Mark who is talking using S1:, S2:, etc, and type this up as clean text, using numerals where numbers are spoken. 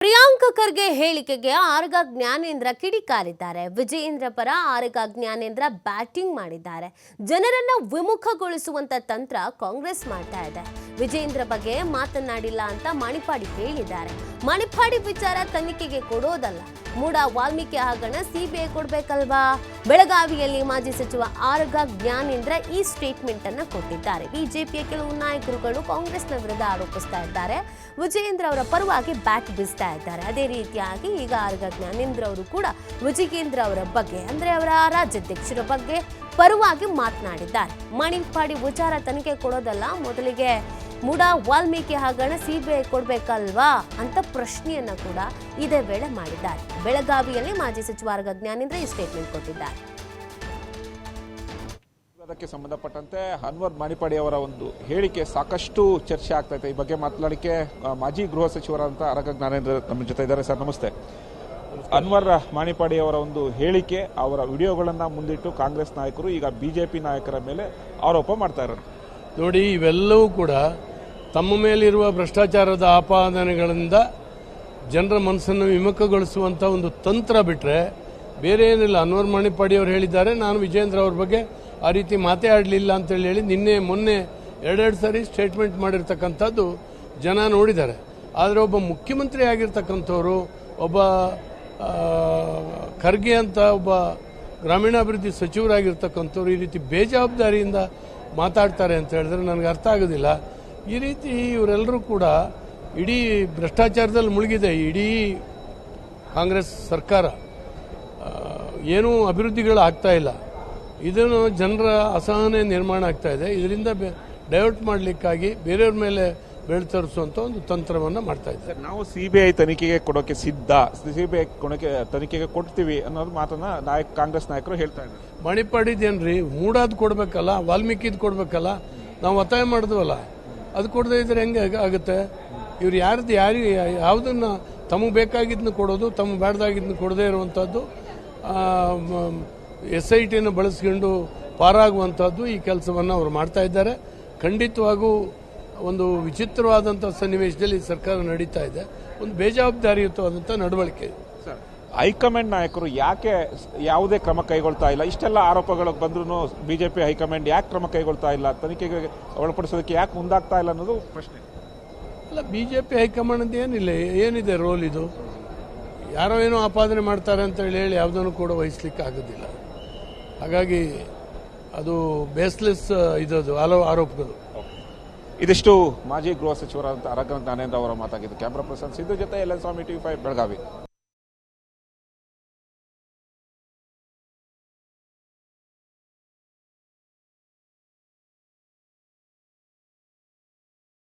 S1: ಪ್ರಿಯಾಂಕ ಖರ್ಗೆ ಹೇಳಿಕೆಗೆ ಆರಗ ಜ್ಞಾನೇಂದ್ರ ಕಿಡಿಕಾರಿದ್ದಾರೆ. ವಿಜಯೇಂದ್ರ ಪರ ಆರಗ ಜ್ಞಾನೇಂದ್ರ ಬ್ಯಾಟಿಂಗ್ ಮಾಡಿದ್ದಾರೆ. ಜನರನ್ನ ವಿಮುಖಗೊಳಿಸುವಂತ ತಂತ್ರ ಕಾಂಗ್ರೆಸ್ ಮಾಡ್ತಾ ಇದೆ. ವಿಜಯೇಂದ್ರ ಬಗ್ಗೆ ಮಾತನಾಡಿಲ್ಲ ಅಂತ ಮಣಿಪಾಡಿ ಹೇಳಿದ್ದಾರೆ. ಮಣಿಪಾಡಿ ವಿಚಾರ ತನಿಖೆಗೆ ಕೊಡೋದಲ್ಲ, ಮೂಡ ವಾಲ್ಮೀಕಿ ಹಗರಣ ಸಿಬಿಐ ಕೊಡ್ಬೇಕಲ್ವಾ? ಬೆಳಗಾವಿಯಲ್ಲಿ ಮಾಜಿ ಸಚಿವ ಆರಗ ಜ್ಞಾನೇಂದ್ರ ಈ ಸ್ಟೇಟ್ಮೆಂಟ್ ಅನ್ನ ಕೊಟ್ಟಿದ್ದಾರೆ. ಬಿಜೆಪಿಯ ಕೆಲವು ನಾಯಕರುಗಳು ಕಾಂಗ್ರೆಸ್ನ ವಿರುದ್ಧ ಆರೋಪಿಸ್ತಾ ಇದ್ದಾರೆ. ವಿಜಯೇಂದ್ರ ಅವರ ಪರವಾಗಿ ಬ್ಯಾಟ್ ಬೀಸ್ತಾ ಇದ್ದಾರೆ. ಅದೇ ರೀತಿಯಾಗಿ ಈಗ ಆರಗ ಜ್ಞಾನೇಂದ್ರ ಅವರು ಕೂಡ ವಿಜಯೇಂದ್ರ ಅವರ ಬಗ್ಗೆ ಅಂದ್ರೆ ಅವರ ರಾಜ್ಯಾಧ್ಯಕ್ಷರ ಬಗ್ಗೆ ಪರವಾಗಿ ಮಾತನಾಡಿದ್ದಾರೆ. ಮಣಿಪಾಡಿ ವಿಚಾರ ತನಿಖೆ ಕೊಡೋದಲ್ಲ, ಮೊದಲಿಗೆ ಮೂಡ ವಾಲ್ಮೀಕಿ ಹಗರಣ ಸಿಬಿಐ ಕೊಡ್ಬೇಕಲ್ವಾ ಅಂತ ಪ್ರಶ್ನೆಯನ್ನ ಕೂಡ ಇದೇ ವೇಳೆ ಮಾಡಿದ್ದಾರೆ. ಬೆಳಗಾವಿಯಲ್ಲಿ ಮಾಜಿ ಸಚಿವ ಆರಗ ಜ್ಞಾನೇಂದ್ರ ಈ ಸ್ಟೇಟ್ಮೆಂಟ್ ಕೊಟ್ಟಿದ್ದಾರೆ.
S2: ಅದಕ್ಕೆ ಸಂಬಂಧಪಟ್ಟಂತೆ ಅನ್ವರ್ ಮಾಣಿಪಾಡಿ ಅವರ ಒಂದು ಹೇಳಿಕೆ ಸಾಕಷ್ಟು ಚರ್ಚೆ ಆಗ್ತಾ ಇದೆ. ಈ ಬಗ್ಗೆ ಮಾತನಾಡಲಿಕ್ಕೆ ಮಾಜಿ ಗೃಹ ಸಚಿವರಾದಂಥ ಆರಗ ಜ್ಞಾನೇಂದ್ರ ನಮ್ಮ ಜೊತೆ ಇದ್ದಾರೆ. ಸರ್ ನಮಸ್ತೆ. ಅನ್ವರ್ ಮಾಣಿಪಾಡಿ ಅವರ ಒಂದು ಹೇಳಿಕೆ, ಅವರ ವಿಡಿಯೋಗಳನ್ನು ಮುಂದಿಟ್ಟು ಕಾಂಗ್ರೆಸ್ ನಾಯಕರು ಈಗ ಬಿಜೆಪಿ ನಾಯಕರ ಮೇಲೆ ಆರೋಪ ಮಾಡ್ತಾ ಇದ್ದಾರೆ.
S3: ನೋಡಿ, ಇವೆಲ್ಲವೂ ಕೂಡ ತಮ್ಮ ಮೇಲಿರುವ ಭ್ರಷ್ಟಾಚಾರದ ಆಪಾದನೆಗಳಿಂದ ಜನರ ಮನಸ್ಸನ್ನು ವಿಮುಖಗೊಳಿಸುವಂಥ ಒಂದು ತಂತ್ರ ಬಿಟ್ಟರೆ ಬೇರೆ ಏನಿಲ್ಲ. ಅನ್ವರ್ ಮಾಣಿಪಾಡಿ ಅವರು ಹೇಳಿದ್ದಾರೆ, ನಾನು ವಿಜಯೇಂದ್ರ ಅವ್ರ ಬಗ್ಗೆ ಆ ರೀತಿ ಮಾತೇ ಆಡಲಿಲ್ಲ ಅಂತೇಳಿ ಹೇಳಿ ಮೊನ್ನೆ ಎರಡೆರಡು ಸಾರಿ ಸ್ಟೇಟ್ಮೆಂಟ್ ಮಾಡಿರ್ತಕ್ಕಂಥದ್ದು ಜನ ನೋಡಿದ್ದಾರೆ. ಆದರೆ ಒಬ್ಬ ಮುಖ್ಯಮಂತ್ರಿ ಆಗಿರ್ತಕ್ಕಂಥವ್ರು, ಒಬ್ಬ ಖರ್ಗೆ ಅಂತ ಒಬ್ಬ ಗ್ರಾಮೀಣಾಭಿವೃದ್ಧಿ ಸಚಿವರಾಗಿರ್ತಕ್ಕಂಥವ್ರು ಈ ರೀತಿ ಬೇಜವಾಬ್ದಾರಿಯಿಂದ ಮಾತಾಡ್ತಾರೆ ಅಂತ ಹೇಳಿದ್ರೆ ನನಗೆ ಅರ್ಥ ಆಗೋದಿಲ್ಲ. ಈ ರೀತಿ ಇವರೆಲ್ಲರೂ ಕೂಡ ಇಡೀ ಭ್ರಷ್ಟಾಚಾರದಲ್ಲಿ ಮುಳುಗಿದೆ ಇಡೀ ಕಾಂಗ್ರೆಸ್ ಸರ್ಕಾರ. ಏನೂ ಅಭಿವೃದ್ಧಿಗಳು ಆಗ್ತಾ ಇಲ್ಲ. ಇದನ್ನು ಜನರ ಅಸಹನೆ ನಿರ್ಮಾಣ ಆಗ್ತಾ ಇದೆ. ಇದರಿಂದ ಡೈವರ್ಟ್ ಮಾಡಲಿಕ್ಕಾಗಿ ಬೇರೆಯವ್ರ ಮೇಲೆ ಬೆಳೆ ತರಿಸುವಂತ ಒಂದು ತಂತ್ರವನ್ನು ಮಾಡ್ತಾ ಇದ್ದಾರೆ.
S2: ನಾವು ಸಿಬಿಐ ತನಿಖೆಗೆ ಕೊಡೋಕೆ ಸಿದ್ಧ, ಸಿಬಿಐ ತನಿಖೆಗೆ ಕೊಡ್ತೀವಿ ಅನ್ನೋದು ಮಾತನ್ನ ಕಾಂಗ್ರೆಸ್ ನಾಯಕರು ಹೇಳ್ತಾ ಇದ್ದಾರೆ.
S3: ಮಣಿಪಾಡಿದೇನ್ರಿ, ಮೂಡಾದ್ ಕೊಡ್ಬೇಕಲ್ಲ, ವಾಲ್ಮೀಕಿದ್ ಕೊಡ್ಬೇಕಲ್ಲ, ನಾವು ಒತ್ತಾಯ ಮಾಡಿದ್ವಲ್ಲ, ಅದು ಕೊಡದೇ ಇದ್ರೆ ಹೆಂಗೆ ಆಗುತ್ತೆ? ಇವ್ರು ಯಾವುದನ್ನ ತಮಗೆ ಬೇಕಾಗಿದ್ದನ್ನು ಕೊಡೋದು, ತಮಗೆ ಬೇಡದಾಗಿದ್ದನ್ನು ಕೊಡದೇ ಇರುವಂತಹದ್ದು, SITಯನ್ನು ಬಳಸ್ಕೊಂಡು ಪಾರಾಗುವಂತಹದ್ದು ಈ ಕೆಲಸವನ್ನು ಅವರು ಮಾಡ್ತಾ ಇದ್ದಾರೆ. ಖಂಡಿತವಾಗೂ ಒಂದು ವಿಚಿತ್ರವಾದಂಥ ಸನ್ನಿವೇಶದಲ್ಲಿ ಸರ್ಕಾರ ನಡೀತಾ ಇದೆ. ಒಂದು ಬೇಜವಾಬ್ದಾರಿಯುತವಾದಂಥ ನಡವಳಿಕೆ.
S2: ಹೈಕಮಾಂಡ್ ನಾಯಕರು ಯಾಕೆ ಯಾವುದೇ ಕ್ರಮ ಕೈಗೊಳ್ತಾ ಇಲ್ಲ? ಇಷ್ಟೆಲ್ಲ ಆರೋಪಗಳು ಬಂದ್ರೂ ಬಿಜೆಪಿ ಹೈಕಮಾಂಡ್ ಯಾಕೆ ಕ್ರಮ ಕೈಗೊಳ್ತಾ ಇಲ್ಲ? ತನಿಖೆಗೆ ಒಳಪಡಿಸೋದಕ್ಕೆ ಯಾಕೆ ಮುಂದಾಗ್ತಾ ಇಲ್ಲ ಅನ್ನೋದು ಪ್ರಶ್ನೆ.
S3: ಅಲ್ಲ, ಬಿಜೆಪಿ ಹೈಕಮಾಂಡ್ ಏನಿಲ್ಲ, ಏನಿದೆ ರೋಲ್ ಇದು? ಯಾರೋ ಏನೋ ಆಪಾದನೆ ಮಾಡ್ತಾರೆ ಅಂತ ಹೇಳಿ ಯಾವುದನ್ನು ಕೂಡ ವಹಿಸ್ಲಿಕ್ಕೆ ಆಗೋದಿಲ್ಲ. ಹಾಗಾಗಿ ಅದು ಬೇಸ್ಲೆಸ್ ಇದದು ಆರೋಪಗಳು.
S2: ಇದಿಷ್ಟು ಮಾಜಿ ಗೃಹ ಸಚಿವರಾದಂಥ ಆರಗ ಜ್ಞಾನೇಂದ್ರ ಅವರ ಮಾತಾಗಿದ್ದು. ಕ್ಯಾಮ್ರಾ ಪರ್ಸನ್ ಸಿದ್ದು ಜೊತೆ LN ಸ್ವಾಮಿ, TV5 ಬೆಳಗಾವಿ.